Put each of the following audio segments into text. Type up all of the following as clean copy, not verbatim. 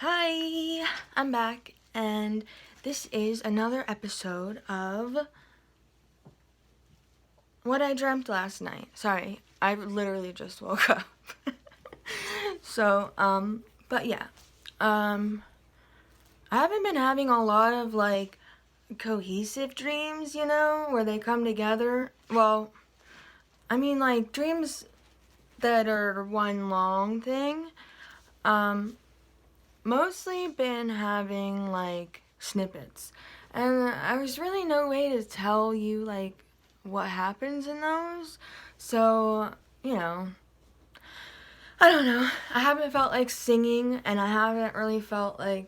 Hi, I'm back, and this is another episode of What I Dreamt Last Night. Sorry, I literally just woke up. But yeah, I haven't been having a lot of cohesive dreams, where they come together. Well, I mean dreams that are one long thing. Mostly been having snippets, and there's really no way to tell you what happens in those. So I don't know. I haven't felt like singing, and I haven't really felt well,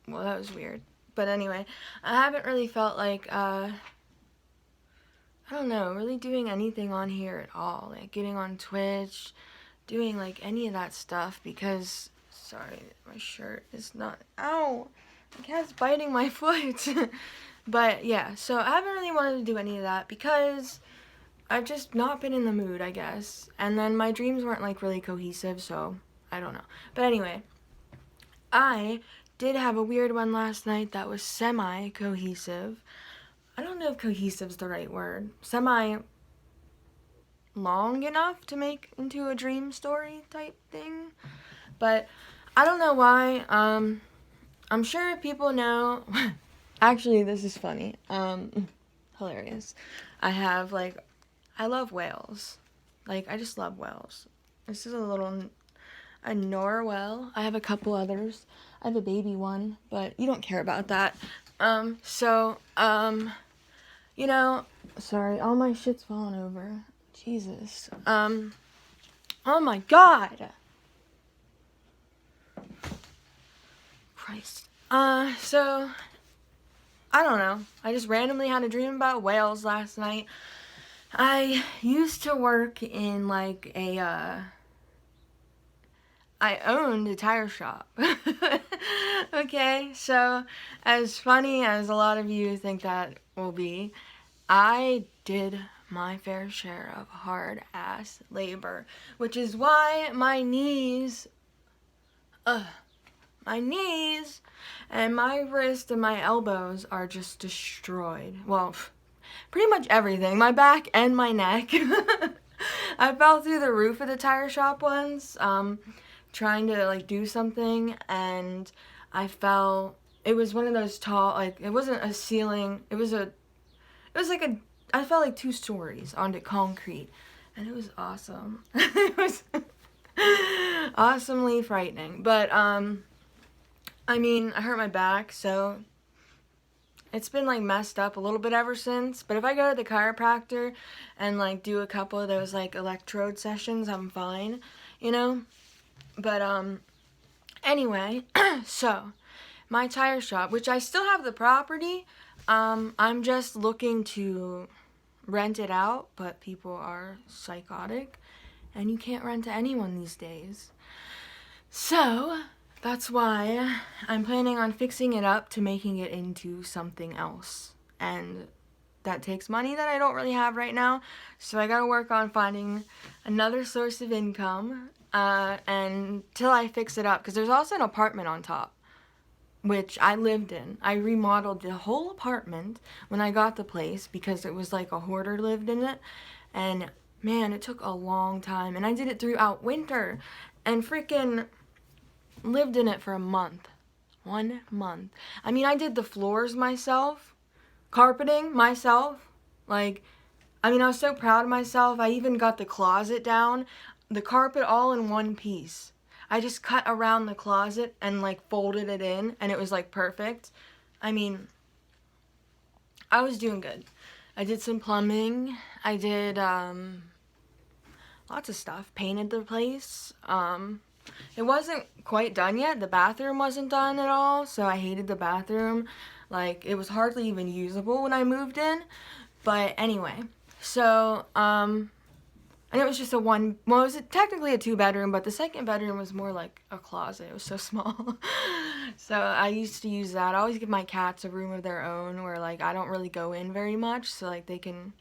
that was weird, but anyway, I haven't really felt I don't know, really doing anything on here at all, like getting on Twitch, doing any of that stuff, because sorry, my shirt is not, ow, the cat's biting my foot. But yeah, so I haven't really wanted to do any of that because I've just not been in the mood, I guess. And then my dreams weren't really cohesive, so I don't know. But anyway, I did have a weird one last night that was semi-cohesive. I don't know if cohesive's the right word. Semi long enough to make into a dream story type thing. But I don't know why. I'm sure people know. Actually, this is funny. Hilarious. I love whales. I just love whales. This is a narwhal. I have a couple others. I have a baby one, but you don't care about that. Sorry, all my shit's falling over. Jesus. Oh my God. Christ. So, I don't know. I just randomly had a dream about whales last night. I used to work in I owned a tire shop. Okay, so as funny as a lot of you think that will be, I did my fair share of hard ass labor, which is why my knees and my wrist and my elbows are just destroyed. Well, pretty much everything. My back and my neck. I fell through the roof of the tire shop once, trying to do something, and I fell. It was one of those tall, it wasn't a ceiling. I fell 2 stories onto concrete, and it was awesome. It was awesomely frightening. But I mean, I hurt my back, so it's been messed up a little bit ever since. But if I go to the chiropractor and do a couple of those electrode sessions, I'm fine, But anyway, so my tire shop, which I still have the property, I'm just looking to rent it out, but people are psychotic and you can't rent to anyone these days. So that's why I'm planning on fixing it up to making it into something else. And that takes money that I don't really have right now. So I gotta work on finding another source of income until I fix it up. Because there's also an apartment on top, which I lived in. I remodeled the whole apartment when I got the place because it was a hoarder lived in it. And man, it took a long time. And I did it throughout winter and freaking lived in it for a month. 1 month. I mean, I did the floors myself, carpeting myself. I was so proud of myself. I even got the closet down, the carpet all in one piece. I just cut around the closet and folded it in, and it was perfect. I mean, I was doing good. I did some plumbing. I did lots of stuff. Painted the place. It wasn't quite done yet. The bathroom wasn't done at all, so I hated the bathroom. It was hardly even usable when I moved in. But anyway, so and it was just it was technically a 2-bedroom, but the second bedroom was more like a closet. It was so small. So I used to use that. I always give my cats a room of their own where I don't really go in very much, so they can,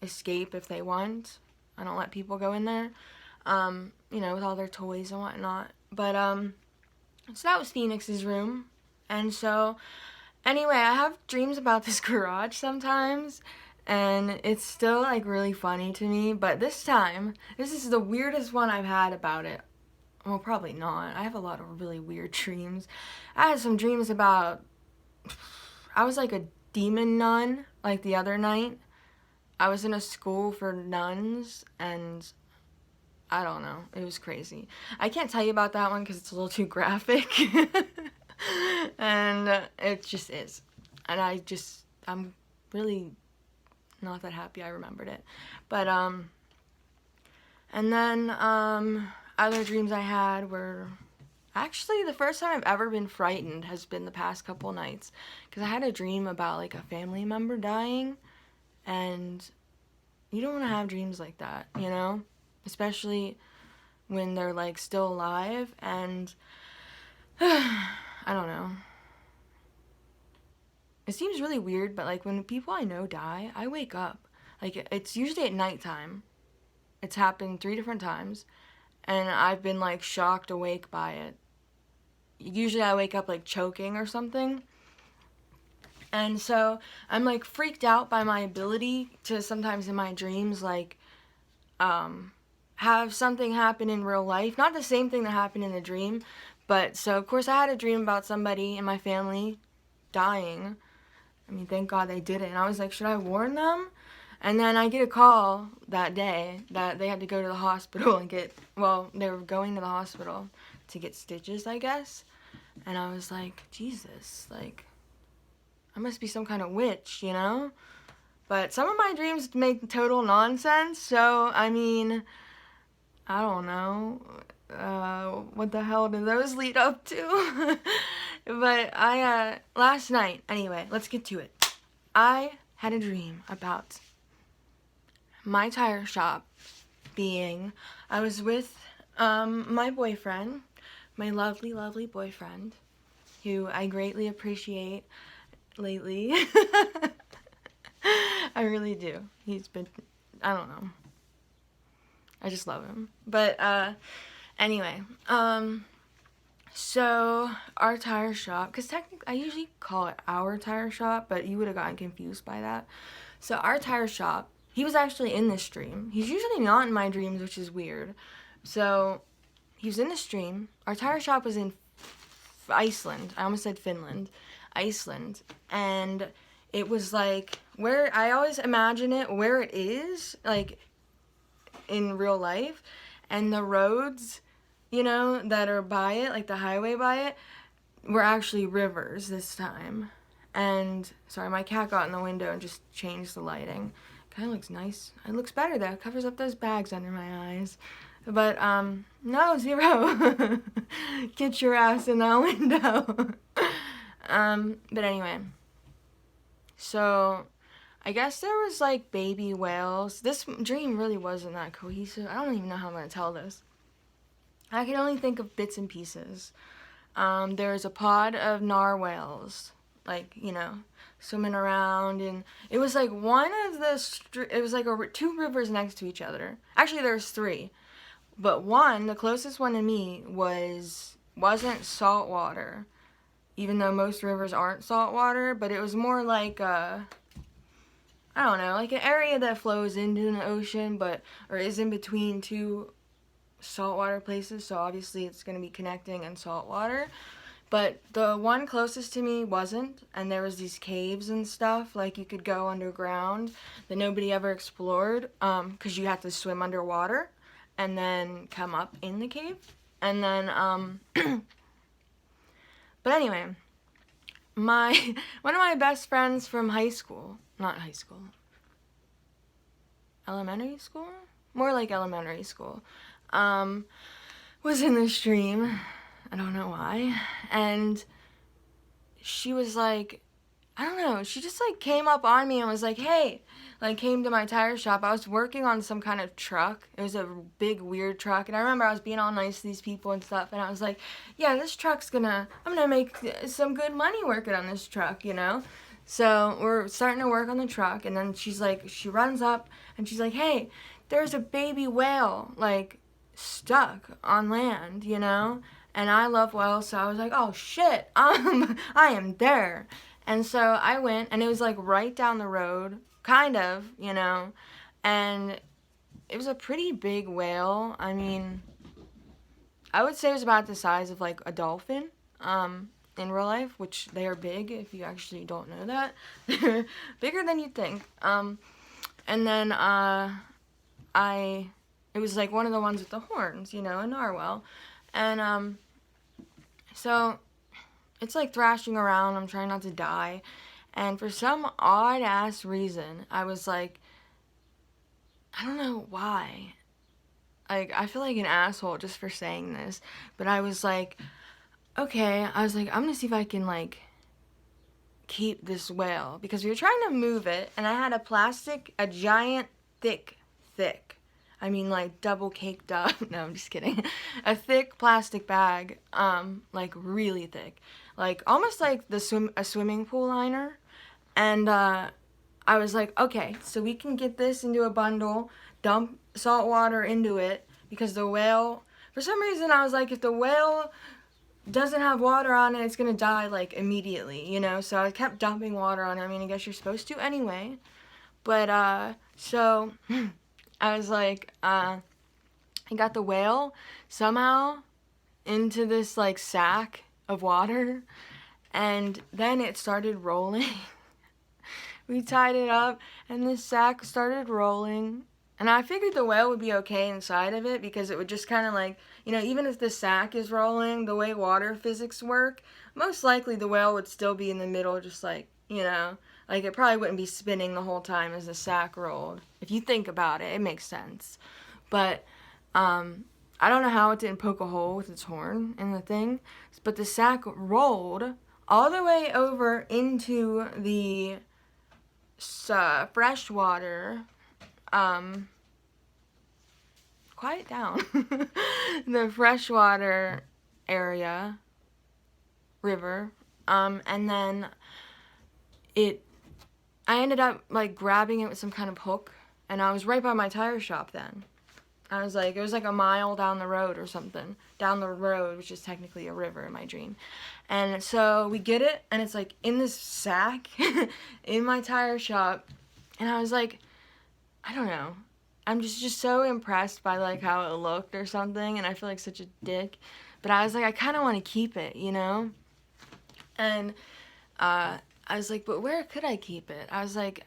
escape if they want. I don't let people go in there. you know, with all their toys and whatnot. But, so that was Phoenix's room. And so, anyway, I have dreams about this garage sometimes, and it's still, like, really funny to me. But this time, this is the weirdest one I've had about it. Well, probably not. I have a lot of really weird dreams. I had some dreams about, I was like a demon nun, like the other night. I was in a school for nuns, and I don't know. It was crazy. I can't tell you about that one because it's a little too graphic. And it just is. And I'm really not that happy I remembered it. But, and then, other dreams I had were, actually the first time I've ever been frightened has been the past couple nights. Because I had a dream about, like, a family member dying. And you don't want to have dreams like that, you know? Especially when they're, like, still alive. And I don't know. It seems really weird, but, like, when people I know die, I wake up. Like, it's usually at nighttime. It's happened 3 different times. And I've been, like, shocked awake by it. Usually I wake up, like, choking or something. And so I'm, like, freaked out by my ability to sometimes in my dreams, like, have something happen in real life. Not the same thing that happened in the dream. But, so, of course, I had a dream about somebody in my family dying. I mean, thank God they didn't. And I was like, should I warn them? And then I get a call that day that they had to go to the hospital and get, well, they were going to the hospital to get stitches, I guess. And I was like, Jesus, like, I must be some kind of witch, you know? But some of my dreams make total nonsense, so, I mean, I don't know. What the hell do those lead up to? But last night, anyway, let's get to it. I had a dream about my tire shop being, I was with my boyfriend, my lovely, lovely boyfriend, who I greatly appreciate lately. I really do. He's been, I don't know. I just love him. But anyway, so our tire shop, because technically I usually call it our tire shop, but you would have gotten confused by that. So our tire shop, he was actually in this dream. He's usually not in my dreams, which is weird. So he was in the stream. Our tire shop was in Iceland. I almost said Finland. Iceland. And it was like where I always imagine it where it is, like in real life. And the roads, you know, that are by it, like the highway by it, were actually rivers this time. And, sorry, my cat got in the window and just changed the lighting. Kind of looks nice. It looks better, though. It covers up those bags under my eyes. But, no, Zero. Get your ass in that window. But anyway. So, I guess there was, like, baby whales. This dream really wasn't that cohesive. I don't even know how I'm going to tell this. I can only think of bits and pieces. There's a pod of narwhals, like, you know, swimming around, and it was like one of the, it was like two rivers next to each other. Actually, there's 3, but one, the closest one to me, wasn't salt water, even though most rivers aren't salt water, but it was more like I don't know, like an area that flows into the ocean, or is in between 2 saltwater places, so obviously it's going to be connecting in saltwater. But the one closest to me wasn't, and there was these caves and stuff, like you could go underground that nobody ever explored, because you have to swim underwater and then come up in the cave. And then, but anyway, one of my best friends from elementary school? More like elementary school. Was in the stream. I don't know why. And she was like, I don't know, she just like came up on me and was like, hey, like came to my tire shop. I was working on some kind of truck. It was a big weird truck, and I remember I was being all nice to these people and stuff, and I was like, yeah, this truck's I'm gonna make some good money working on this truck, you know? So we're starting to work on the truck, and then she's like, she runs up and she's like, hey, there's a baby whale, like stuck on land, you know? And I love whales, so I was like, oh shit, I am there. And so I went, and it was like right down the road, kind of, you know? And it was a pretty big whale. I mean, I would say it was about the size of like a dolphin, in real life, which they are big if you actually don't know that. They're bigger than you'd think. And then, it was like one of the ones with the horns, you know, a narwhal. And, so it's like thrashing around. I'm trying not to die. And for some odd ass reason, I was like, I don't know why. Like, I feel like an asshole just for saying this, but I was like, okay, I was like, I'm gonna see if I can, like, keep this whale, because we were trying to move it, and I had a giant, thick, I mean, like, double caked up, no, I'm just kidding, a thick plastic bag, like, really thick, like, almost like a swimming pool liner, and, I was like, okay, so we can get this into a bundle, dump salt water into it, because the whale, for some reason I was like, if the whale doesn't have water on it, it's gonna die, like, immediately, you know? So I kept dumping water on it. I mean, I guess you're supposed to anyway. But, so, I was like, I got the whale somehow into this, like, sack of water, and then it started rolling. We tied it up, and the sack started rolling. And I figured the whale would be okay inside of it, because it would just kind of like, you know, even if the sack is rolling, the way water physics work, most likely the whale would still be in the middle, just like, you know, like it probably wouldn't be spinning the whole time as the sack rolled. If you think about it, it makes sense. But, I don't know how it didn't poke a hole with its horn in the thing, but the sack rolled all the way over into the freshwater, quiet down, the freshwater area, river, and then I ended up, like, grabbing it with some kind of hook, and I was right by my tire shop then. I was like, it was like a mile down the road or something, down the road, which is technically a river in my dream. And so we get it, and it's like in this sack in my tire shop, and I was like, I don't know, I'm just so impressed by, like, how it looked or something, and I feel like such a dick, but I was like, I kind of want to keep it, you know? And I was like, but where could I keep it? I was like,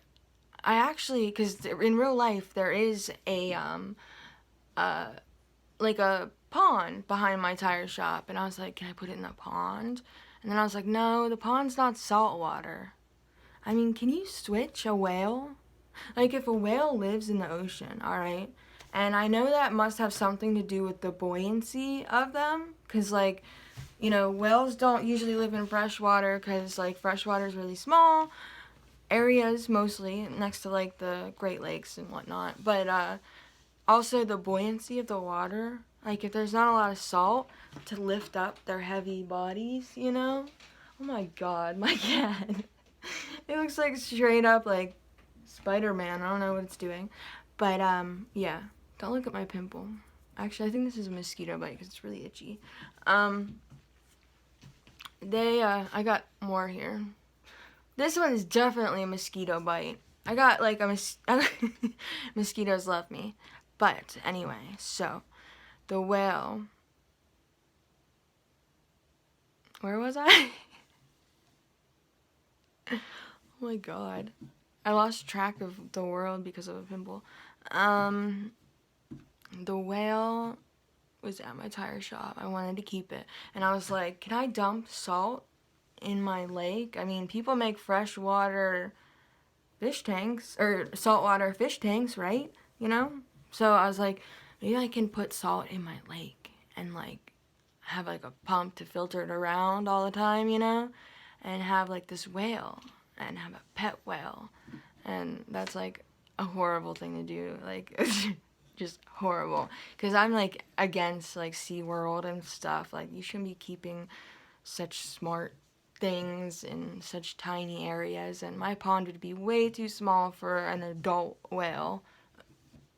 I actually, because in real life there is like a pond behind my tire shop, and I was like, can I put it in the pond? And then I was like, no, the pond's not salt water. I mean, can you switch a whale? Like, if a whale lives in the ocean, alright, and I know that must have something to do with the buoyancy of them, because, like, you know, whales don't usually live in freshwater, because, like, freshwater is really small areas, mostly, next to, like, the Great Lakes and whatnot, but, also the buoyancy of the water, like, if there's not a lot of salt to lift up their heavy bodies, you know? Oh my god, my cat. It looks like straight up, like, Spider-Man. I don't know what it's doing. But, yeah. Don't look at my pimple. Actually, I think this is a mosquito bite because it's really itchy. I got more here. This one is definitely a mosquito bite. I got, like, mosquitoes love me. But, anyway, so, the whale. Where was I? Oh my god. I lost track of the world because of a pimple. The whale was at my tire shop. I wanted to keep it. And I was like, can I dump salt in my lake? I mean, people make freshwater fish tanks, or saltwater fish tanks, right? You know? So I was like, maybe I can put salt in my lake and, like, have, like, a pump to filter it around all the time, you know? And have, like, this whale, and have a pet whale. And that's, like, a horrible thing to do. Like, it's just horrible. Because I'm, like, against, like, SeaWorld and stuff. Like, you shouldn't be keeping such smart things in such tiny areas. And my pond would be way too small for an adult whale.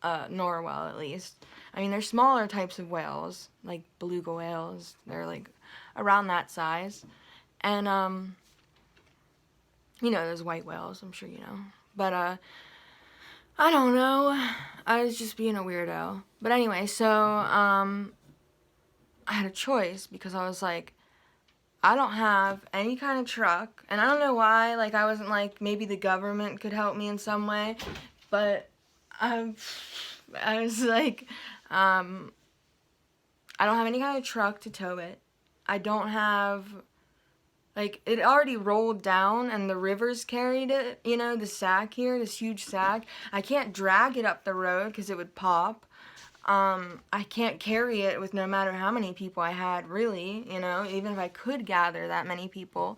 narwhal at least. I mean, there's smaller types of whales, like beluga whales. They're like around that size. And, you know, those white whales, I'm sure you know. But, I don't know. I was just being a weirdo. But anyway, so, I had a choice because I was like, I don't have any kind of truck. And I don't know why. Like, I wasn't like, maybe the government could help me in some way. But I was like, I don't have any kind of truck to tow it. I don't have, like, it already rolled down and the rivers carried it, you know, the sack here, this huge sack. I can't drag it up the road because it would pop. I can't carry it with no matter how many people I had, really, you know, even if I could gather that many people.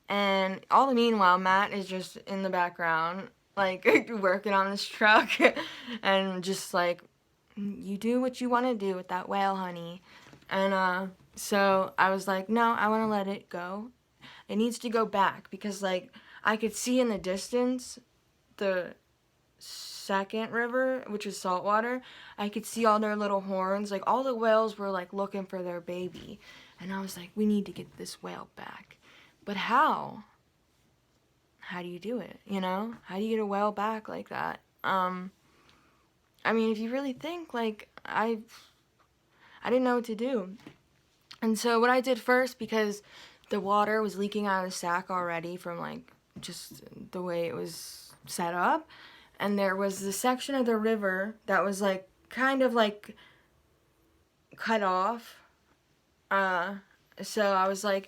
And all the meanwhile, Matt is just in the background, like, working on this truck and just like, you do what you want to do with that whale, honey. And, so I was like, no, I want to let it go. It needs to go back because, like, I could see in the distance the second river, which is saltwater. I could see all their little horns. Like, all the whales were, like, looking for their baby. And I was like, we need to get this whale back. But how? How do you do it, you know? How do you get a whale back like that? I mean, if you really think, like, I didn't know what to do. And so what I did first, because the water was leaking out of the sack already from, like, just the way it was set up, and there was this section of the river that was, like, kind of, like, cut off. So I was like,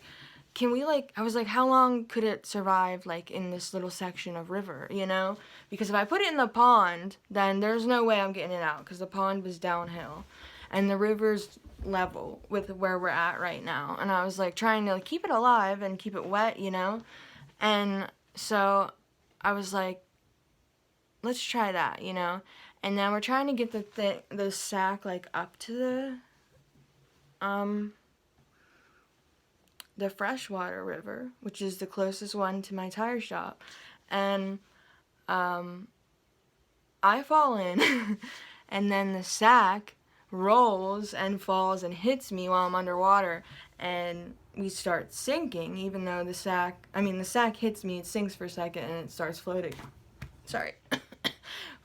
can we, like, I was like, how long could it survive, like, in this little section of river, you know? Because if I put it in the pond, then there's no way I'm getting it out, because the pond was downhill, and the river's level with where we're at right now. And I was, like, trying to, like, keep it alive and keep it wet, you know? And so I was like, let's try that, you know? And then we're trying to get the sack, like, up to the freshwater river, which is the closest one to my tire shop. And I fall in, and then the sack rolls and falls and hits me while I'm underwater, and we start sinking, even though the sack hits me, it sinks for a second, and it starts floating. Sorry.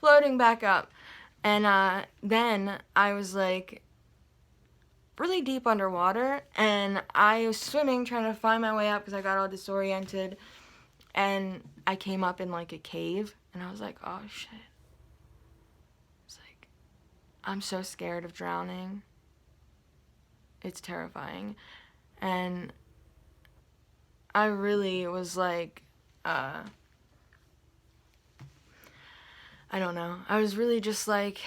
Floating back up. And then I was, like, really deep underwater, and I was swimming, trying to find my way up because I got all disoriented, and I came up in, like, a cave, and I was like, oh shit. It's like, I'm so scared of drowning. It's terrifying. And I really was like, I don't know. I was really just like,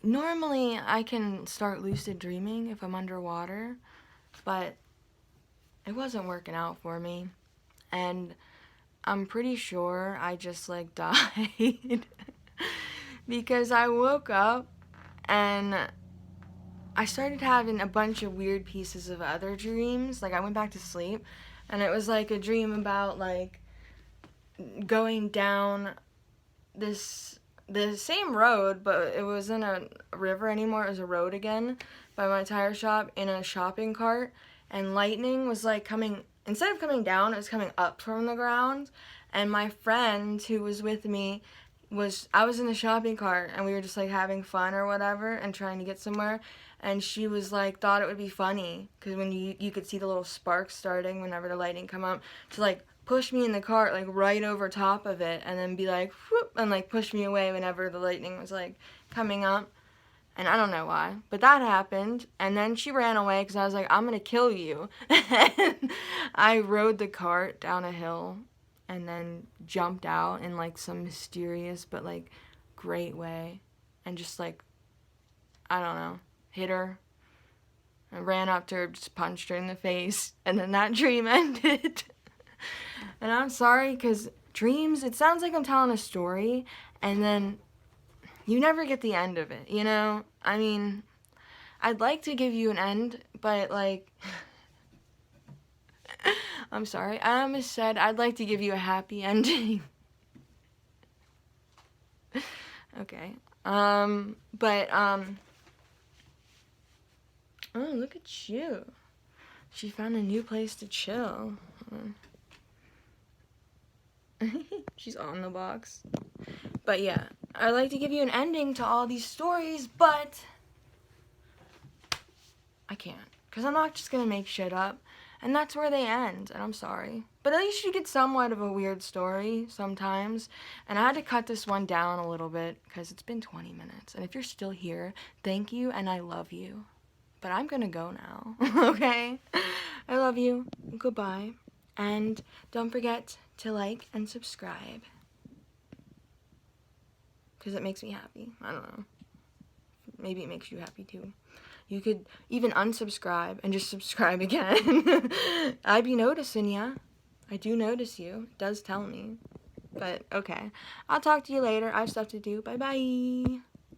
normally I can start lucid dreaming if I'm underwater, but it wasn't working out for me. And I'm pretty sure I just, like, died because I woke up and I started having a bunch of weird pieces of other dreams. Like, I went back to sleep, and it was, like, a dream about, like, going down the same road, but it wasn't a river anymore. It was a road again by my tire shop in a shopping cart, and lightning was, like, coming, instead of coming down, it was coming up from the ground. And my friend who was with me I was in the shopping cart, and we were just, like, having fun or whatever and trying to get somewhere, and she was like, thought it would be funny because when you could see the little sparks starting whenever the lightning come up, to, like, push me in the cart, like, right over top of it, and then be like, whoop, and, like, push me away whenever the lightning was, like, coming up. And I don't know why, but that happened. And then she ran away because I was like, I'm gonna kill you. And I rode the cart down a hill and then jumped out in, like, some mysterious but, like, great way, and just, like, I don't know, hit her. I ran up to her, just punched her in the face, and then that dream ended. And I'm sorry, because dreams, it sounds like I'm telling a story, and then you never get the end of it, you know? I mean, I'd like to give you an end, but, like, I'm sorry. I almost said I'd like to give you a happy ending. Okay. Oh, look at you. She found a new place to chill. She's on the box. But yeah, I like to give you an ending to all these stories, but I can't. Because I'm not just going to make shit up. And that's where they end, and I'm sorry. But at least you get somewhat of a weird story sometimes. And I had to cut this one down a little bit because it's been 20 minutes. And if you're still here, thank you and I love you. But I'm gonna go now, okay? I love you. Goodbye. And don't forget to like and subscribe. Because it makes me happy. I don't know. Maybe it makes you happy too. You could even unsubscribe and just subscribe again. I be noticing ya. I do notice you. It does tell me. But, okay. I'll talk to you later. I have stuff to do. Bye-bye.